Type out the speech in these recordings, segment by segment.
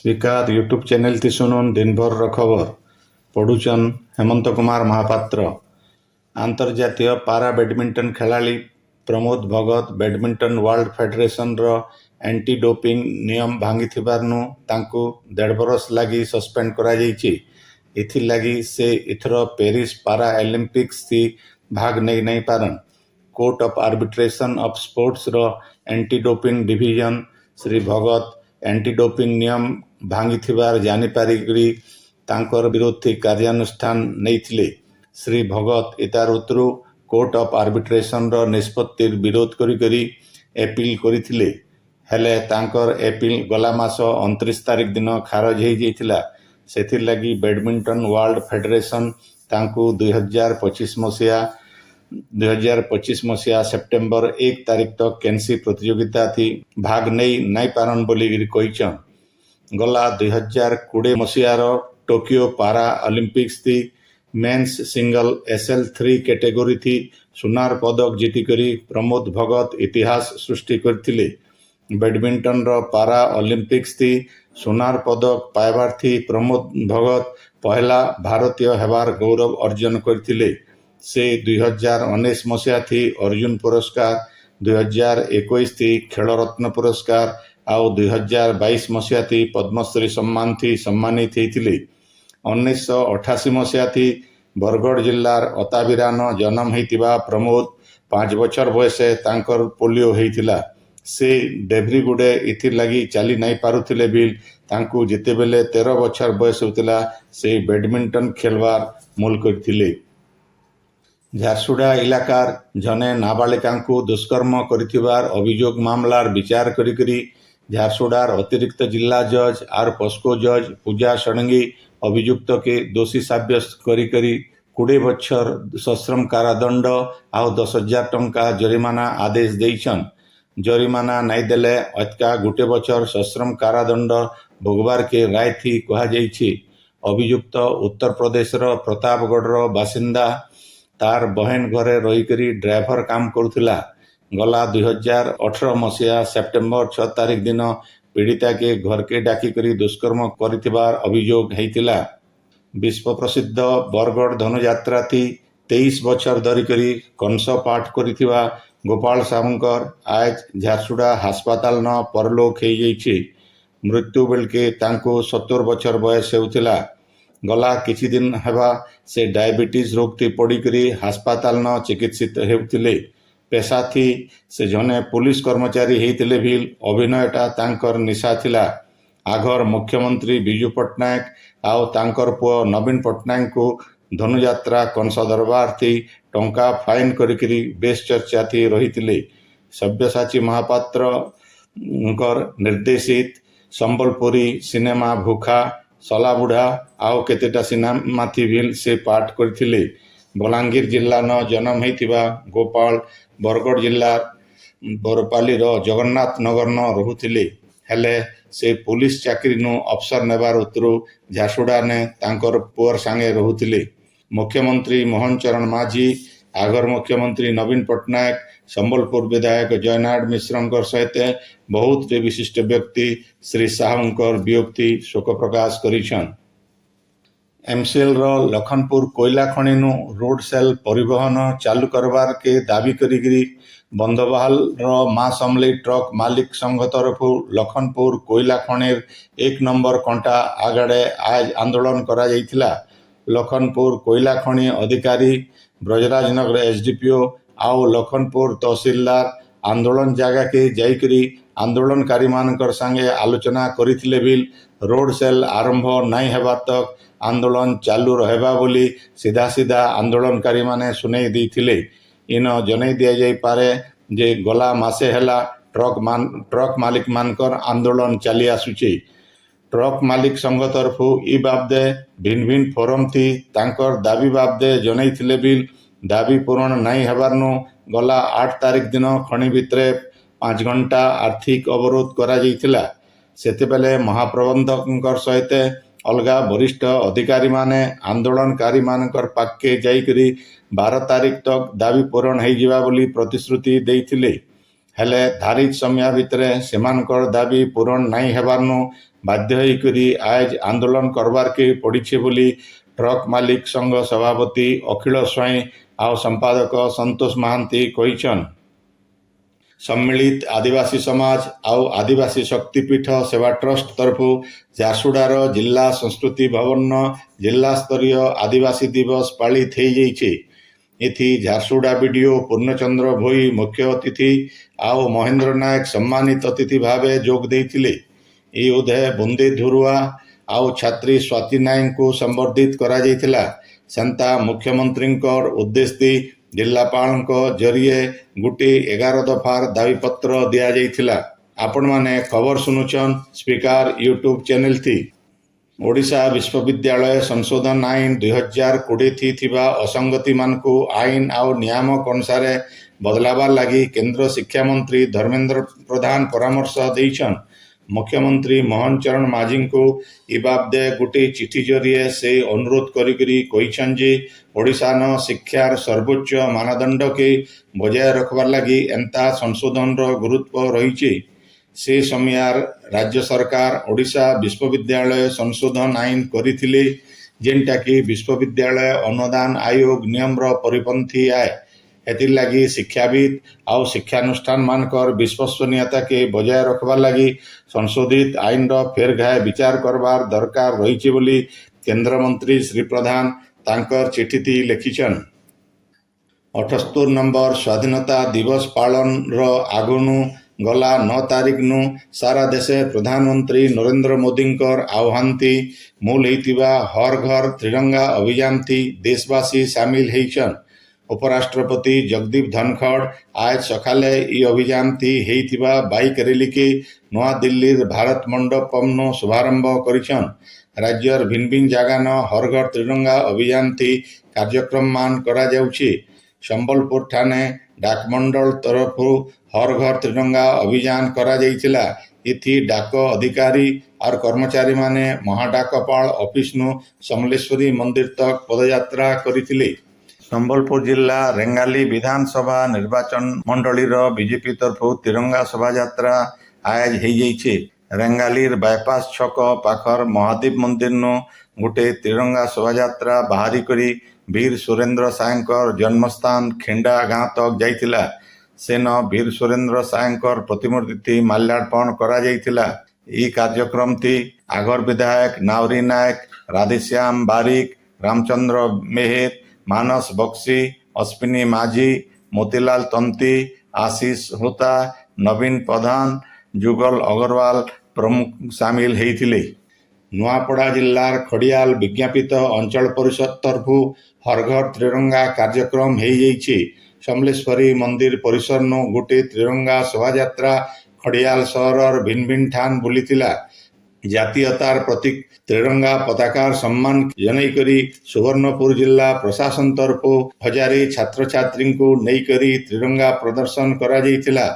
स्वीकार YouTube channel ती सुनुन दिनभर खबर पढ़ुचन हेमंत कुमार महापात्र। अंतर्जातीय पारा बैडमिंटन खेलाड़ी Pramod Bhagat badminton world federation रो एंटी डोपिंग नियम भांगी थिबारनु तांकु 1.5 बरस लगी सस्पेंड करा जायछि। इथि लगी से इथर पेरिस पारा ओलंपिक्स थी भाग नहीं पारन। Court of arbitration of sports रो anti doping division Shri Bhagat anti doping नियम भांगी थिबार जानी पारिकरी तांकर विरोधी कार्यानुष्ठान नैथिले। श्री भगत इतार उतरु कोर्ट ऑफ आर्बिट्रेशन रो निष्पत्तिर विरोध करी एपील करिथिले। हेले तांकर एपील गला मास 29 तारिख दिन खारज हो जाइथिला। सेथिर लगी बैडमिंटन वर्ल्ड फेडरेशन तांकु 2025 मसीहा सेप्टेम्बर 1 तारिख तक केन्सी प्रतियोगिता थी भाग नहीं पारन बोली कहिछन। गला 2020 मसीहार टोकियो पारा ओलंपिक्स थी मेन्स सिंगल SL3 कैटेगरी थी सुनार पदक जीतिकरी प्रमोद भगत इतिहास सृष्टि करथिले। बैडमिंटन रो पारा ओलंपिक्स थी सुनार पदक पाइबार थी प्रमोद भगत पहला भारतीय हेबार गौरव अर्जन करथिले। से 2019 मसीहा थी अर्जुन पुरस्कार, 2021 थी खेल रत्न पुरस्कार आउ 2022 मसीहा थी पद्मश्री सम्मान थी सम्मानित होते। 1988 मसीहा थी बरगढ़ जिलार अताबिरान जन्म होइतिबा प्रमोद 5 बछर बयसे तांकर पोलियो होइतिला। से डेब्रीगुडे इथिर लगी चली नहीं पारुथिले बिल तांकु जितेबेले 13 बछर बयस होतिला से बैडमिंटन खेलवार मूल करथिले। झारसुड़ा इलाकार जने नाबालिकांकु दुष्कर्म करिथिबार अभियोग मामलार विचार करी झारसुड़ार अतिरिक्त जिला जज आर पस्को जज पूजा षडंगी अभियुक्त के दोषी साब्यस्त करी 20 बछर सश्रम कारादंड आउ 10,000 टंका जरिमाना आदेश देइछन। जरिमाना नहीं देले अतका 1 बछर सश्रम कारादंड भोगवार के राय थी कहा जाइछि। अभियुक्त उत्तर प्रदेश प्रतापगढ़ बासिंदा तार बहन घरे रहीकरी ड्राइवर काम करुथिला। गला 2018 मसीहा सेप्टेम्बर 6 तारिख दिन पीड़िता के घर के डाकिकरी दुष्कर्म करिथिबार अभियोग हेतिला। विश्व प्रसिद्ध बरगढ़ धनुयात्रा थी 23 बछर धरिकरी कंस पाठ करिथिबा गोपाल सावंकर आज झारसुड़ा हास्पाताल न परलोक हो जाइछि। मृत्यु बेलके तांको 70 बछर बयस हेउथिला। गला किछि दिन हेबा से डायबिटीज रोग थी पड़िकरी हास्पाताल न चिकित्सित हेउथिले। पेशा थी से जने पुलिस कर्मचारी हेतिले भी अभिनयटा तांकर निशा थिला। आघर मुख्यमंत्री विजु पट्टनायक आउ तांकर पुओ नवीन पट्टनायक को धनुयात्रा कंस दरबार थी टंका फाइन करिकरी बेस चर्चा थी रहितिले। सब्यसाची महापात्र निर्देशित संबलपुरी सिनेमा भूखा सलाबुढ़ा आउ केतेटा सिनेमा थी भी से पाठ करथिले। बलांगीर जिला न जन्म होइतिबा गोपाल बरगढ़ जिला बरपाली जगन्नाथ नगर न रहुथिले। हेले से पुलिस चाकरी नु अफसर नेबार उतरु झारसुड़ा ने तांकर पुअर सांगे रहुथिले। मुख्यमंत्री मोहन चरण माझी आगर मुख्यमंत्री नवीन पट्टनायक संबलपुर विधायक जयनाड मिश्र सहित बहुत विशिष्ट व्यक्ति श्री साहूंकर वियोक्ति शोक प्रकाश करिछन। MCL लखनपुर कोयला खनि नु रोड सेल परिवहन चालू करवार के दाबी करी बंधबहाल माँ समलई ट्रक मालिक संघ तरफ लखनपुर कोयला खनिर 1 नंबर कंटा आगड़े आज आंदोलन करा जाइथिला। लखनपुर कोयला खनि अधिकारी ब्रजराजनगर SDPO आउ लखनपुर तहसीलदार आंदोलन जगह के जाइकरी आंदोलनकारी मानकर संगे आलोचना करिथिले बिल रोड सेल आरंभ नहीं हेबा तक आंदोलन चालू रहबा बोली सीधा सीधा आंदोलनकारी माने सुनै दैथिले। इन जनै दिया जाई पारे जे गला मासे हेला ट्रक मालिक मानकर आंदोलन चली आसुचे। ट्रक मालिक संघ तरफ ई बाबदे भिन्न भिन्न फोरम थी तांकर दाबी बाबदे जनैथिले बिल दाबी पूरण नहीं हेबारनु गला 8 तारिख दिन खनि भितरे 5 घंटा आर्थिक अवरोध करा जाइथिला। सेतेबेले महाप्रबंधक सहित अलगा वरिष्ठ अधिकारी माने आंदोलनकारी मानकर पाखे जाइकरी 12 तारिख तक दाबी पूरण हो जिबा बोली प्रतिश्रुति देइथिले। हेले धारित समय भितर सेमानकर दाबी पूरण नहीं हेबारनु बाध्य होइकरी आज आंदोलन करबार के पड़िछे बोली ट्रक मालिक संघ सभापति अखिल स्वाई आउ संपादक संतोष महांती कहिछन। सम्मिलित आदिवासी समाज आउ आदिवासी शक्तिपीठ सेवा ट्रस्ट तरफु झारसुडार जिला संस्कृति भवन जिला स्तरीय आदिवासी दिवस पालित हो जाइछे। एथि झारसुडा बीडीओ पूर्णचंद्र भोई मुख्य अतिथि आउ महेंद्र नायक सम्मानित अतिथि भावे जोग देइथिले। ई उदय बुंदे धुरुआ आउ छात्री स्वाति नायक को संबर्धित करा जाइथिला। सेंता मुख्यमंत्री उद्देश्य दी जिलापाल जरिए गोटे 11 दफार दाबीपत्र दिया जाइथिला। आपण माने खबर सुनुचन स्पीकर यूट्यूब चैनल थी। ओडिशा विश्वविद्यालय संशोधन आईन 2020 थी थिबा असंगति मानकु आईन आउ नियामक अनुसार बदलाबार लगी केंद्र शिक्षा मंत्री धर्मेंद्र प्रधान परामर्श देइछन। मुख्यमंत्री मोहन चरण माझी को इ बाबदे गोटे चिठी जरिए से अनुरोध करी कहिछन जे ओडिशा न शिक्षार सर्वोच्च मानदंड के बजाय रखबार लगी एंता संशोधन गुरुत्व रही। से समयार राज्य सरकार ओडिशा विश्वविद्यालय संशोधन आईन करथिले जेनटा कि विश्वविद्यालय अनुदान आयोग नियम परिपंथी आए। एतिर लगी शिक्षाविद आउ शिक्षानुष्ठान मानकर विश्वसनीयता के बजाय रखबार लगी संशोधित आईन फेरघाय विचार करबार दरकार रही बोली केंद्र मंत्री श्री प्रधान तांकर चिठी लिखिछन। 78 नंबर स्वाधीनता दिवस पालन आगुनु गला 9 तारीख नु सारा देशे प्रधानमंत्री नरेंद्र मोदी आह्वान थी मूल होइतिबा हर घर त्रिरंगा अभियान थी देशवासी सामिल होइछन। उपराष्ट्रपति जगदीप धनखड़ आज सकाले ई अभियान थी हेइतिबा बाइक रैली के नवा दिल्ली भारत मंडपम नो शुभारंभ करिछन। राज्यर भिन्न भिन्न जगह न हर घर त्रिरंगा अभियान थी कार्यक्रम मान करा जाउछि। संबलपुर ठाणे डाकमंडल तरफ हर घर त्रिरंगा अभियान करा जाइतिला। इथि डाक अधिकारी और कर्मचारी माने महाडाकपाल ऑफिस नु समलेश्वरी मंदिर तक पदयात्रा करिथिले। संबलपुर जिला रेंगाली विधानसभा निर्वाचन मंडलीर बीजेपी तरफ तिरंगा शोभा यात्रा आज हो जाइए। रेंगालीर बाईपास छक पाखर महादेव मंदिर नु गोटे तिरंगा शोभा यात्रा बाहरी करी वीर सुरेंद्र सायंकर जन्मस्थान खेंडा गाँव तक जाइतिला। सेन वीर सुरेंद्र सायंकर प्रतिमूर्ति माल्यार्पण करा जाइतिला। ई कार्यक्रम थी आगर विधायक नावरी नायक, राधेश्याम बारिक, रामचंद्र मेहेर, मानस बक्सी, अश्विनी माझी, मोतीलाल तंती, आशीष होता, नवीन प्रधान, जुगल अग्रवाल प्रमुख सामिल होइथिले। नुआपड़ा जिलार खड़ियाल विज्ञापित अंचल परिषद तरफु हर घर त्रिरंगा कार्यक्रम हो जाइए। समलेश्वरी मंदिर परिसर नु गोटे त्रिरंगा शोभा यात्रा खड़ियाल सहर भिन्न भिन्न ठान बुलीतिला। जातीयतार प्रतीक त्रिरंगा पताकार सम्मान जनई करी सुवर्णपुर जिला प्रशासन तरफ हजारे छात्र छात्री को नहीं करी त्रिरंगा प्रदर्शन करा जाइतिला।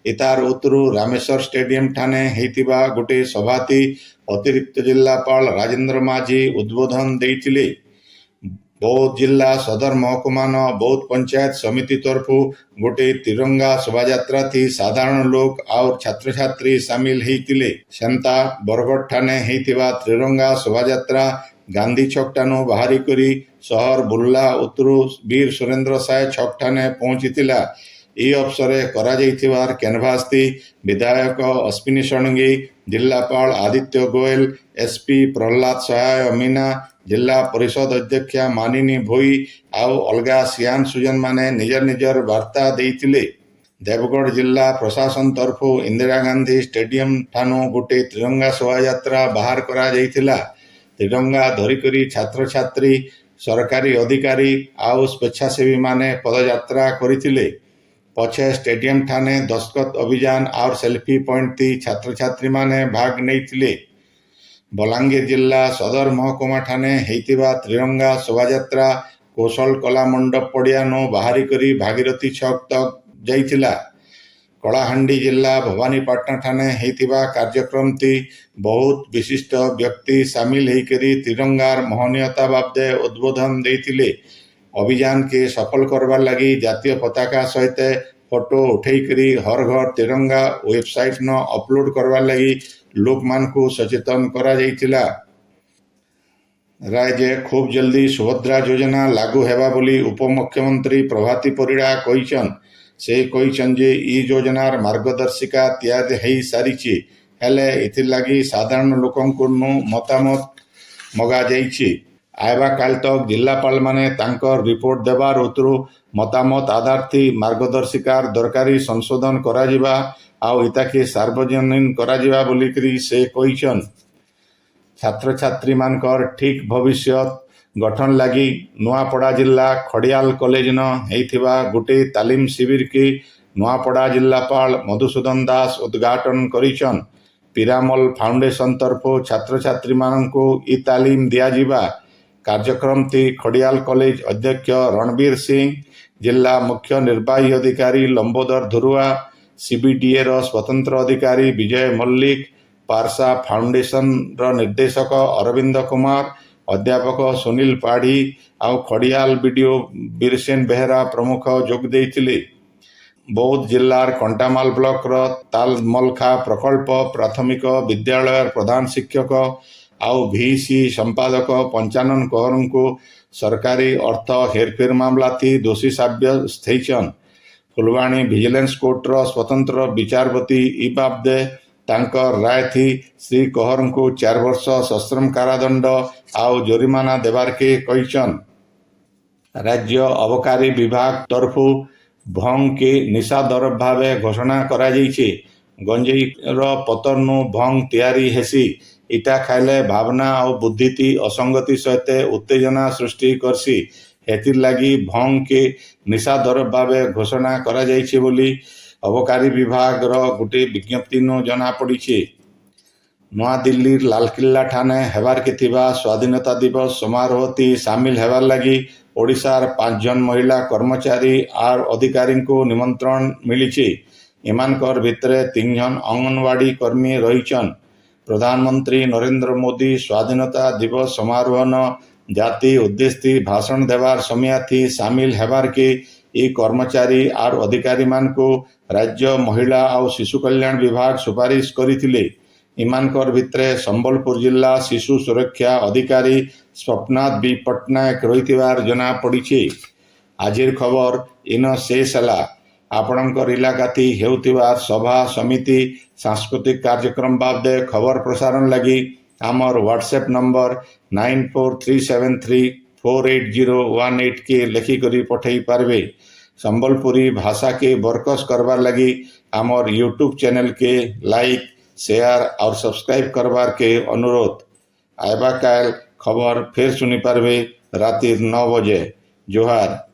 इतार उतरु रामेश्वर स्टेडियम ठाणे हेतिबा गोटे सभाती अतिरिक्त जिलापाल राजेंद्र माझी उद्बोधन देइतिले। बौद्ध जिला सदर महकुमा बौद्ध पंचायत समिति तरफु गोटे तिरंगा शोभा यात्रा थी साधारण लोक और छात्र छात्री सामिल होइतिले। सेंता बरगढ़ ठाणे हेतिबा त्रिरंगा शोभा यात्रा गांधी छक ठानु बाहरी करी शहर बुर्ला उतरु वीर सुरेंद्र साय छक ठाणे पहुंचीतिला। ई अवसरे करा जाइथिबार कैनभास थी विधायक अश्विनी षडंगी, जिलापाल आदित्य गोयल, एसपी प्रहलाद सहाय मीना, जिला परिषद अध्यक्षा मानिनी भोई आउ अलगा सियान सुजन माने निजर निजर वार्ता देइतिले। देवगढ़ जिला प्रशासन तरफ इंदिरा गांधी स्टेडियम ठानु गोटे त्रिरंगा शोभा यात्रा बाहर करा जाइतिला। त्रिरंगा धरिकरी छात्र छात्री, सरकारी अधिकारी आउ स्वेच्छासेवी माने पदयात्रा करिथिले। पछे स्टेडियम ठाणे दस्खत अभियान और सेल्फी पॉइंट थी छात्र छात्री माने भाग नैथिले। बलांगीर जिला सदर महकुमा ठाणे हेतिबा त्रिरंगा शोभा यात्रा कौशल कला मंडप पड़िया नो बाहरी करी भागीरथी छक तक जाइतिला। कलाहांडी जिला भवानीपाटना ठाणे हेतिबा कार्यक्रम थी बहुत विशिष्ट व्यक्ति सामिल होकर तिरंगार महनीयता बाबदे उद्बोधन देइतिले। अभियान के सफल करवार लगी जातीय पताका सहित फोटो उठेकरी हर घर तिरंगा वेबसाइट न अपलोड करवार लगी लोक मान को सचेतन करा जाइतिला। राज्य खूब जल्दी सुभद्रा योजना लागू हेबा बोली उपमुख्यमंत्री प्रभाती परिड़ा कहिछन। से कहिछन जे ई योजनार मार्गदर्शिका तैयार हेई सारिछि, हेले इथिर लागी साधारण लोकंकु मतामत मगा जाइछि। आयबा काल तक जिलापाल माने तांकर रिपोर्ट देबार उतरु मतामत आधार थी मार्गदर्शिकार दरकारी संशोधन करा जिबा आउ इताके सार्वजनीन करा जिबा बोली करी से कहिछन। छात्र छात्री मानकर ठीक भविष्य गठन लगी नुआपड़ा जिला खड़ियाल कॉलेज न हेइथिबा गुटे तालीम शिविर की नुआपड़ा जिलापाल मधुसूदन दास उद्घाटन करिछन। पिरामल फाउंडेशन तरफ छात्र छात्री माननको ई तालीम दिया जिबा। कार्यक्रम थी खड़ियाल कॉलेज अध्यक्ष रणबीर सिंह, जिला मुख्य निर्वाही अधिकारी लंबोदर धुरुआ, सीबीडीए रो स्वतंत्र अधिकारी विजय मल्लिक, पारसा फाउंडेशन रो निर्देशक अरविंद कुमार, अध्यापक सुनील पाढ़ी आउ खड़ियाल बीडीओ बीरसेन बेहरा प्रमुख जोग देइथिले। बौद्ध जिलार कंटामाल ब्लॉक रो तालमलखा प्रकल्प प्राथमिक विद्यालय प्रधान शिक्षक आउ भीसी संपादक पंचानन कौर को सरकारी अर्थ हेरफेर मामला थी दोषी साब्यस्त होइछन। फुलवाणी विजिलेंस कोर्ट रो स्वतंत्र विचारपति ई बाबदे तांकर राय थी श्री कौर को 4 वर्ष सश्रम कारादंड आउ जोरिमाना देवार के कहिछन। राज्य अबकारी विभाग तरफु भंग के निशा द्रव्य भावे घोषणा करा जाइछि। गंजेई रो पतरनु भंग तैयारी हेसी। इटा खाइले भावना और बुद्धिति असंगति सहित उत्तेजना सृष्टि करसी। हेतिर लागी भंग के निशा द्रव्य भावे घोषणा करा जाइछि बोली अबकारी विभाग रो गुटे विज्ञप्ति नु जना पड़िछि। नवा दिल्ली लालकिल्ला ठाने हेबार के थिबा स्वाधीनता दिवस समारोह ती शामिल हेबार लागी ओडिशार 5 जन महिला कर्मचारी आर अधिकारी को निमंत्रण मिलिछि। एमानकर भितरे 3 जन अंगनवाड़ी कर्मी रहिछन। प्रधानमंत्री नरेंद्र मोदी स्वाधीनता दिवस समारोह न जाति उद्देश्य भाषण देवार समय थी शामिल हेबार के ई कर्मचारी आर अधिकारी मान को राज्य महिला और शिशु कल्याण विभाग सुपारिश करिथिले। इमानकर भितरे संबलपुर जिला शिशु सुरक्षा अधिकारी स्वप्नाथ बी पट्टनायक रहिथिबार जना पड़िछि। आजिर खबर इन शेष हला। आपणकर इलाका थी हेउथिबा सभा समिति सांस्कृतिक कार्यक्रम बाबदे खबर प्रसारण लगी आमर व्हाट्सएप नंबर 9437348018 के लेखी करी पठेई पारबे। संबलपुरी भाषा के बरकस करबार लगी आमर यूट्यूब चैनल के लाइक शेयर और सब्सक्राइब करबार के अनुरोध। आयबा काल खबर फिर सुनी पारबे रातिर 9 बजे। जोहार।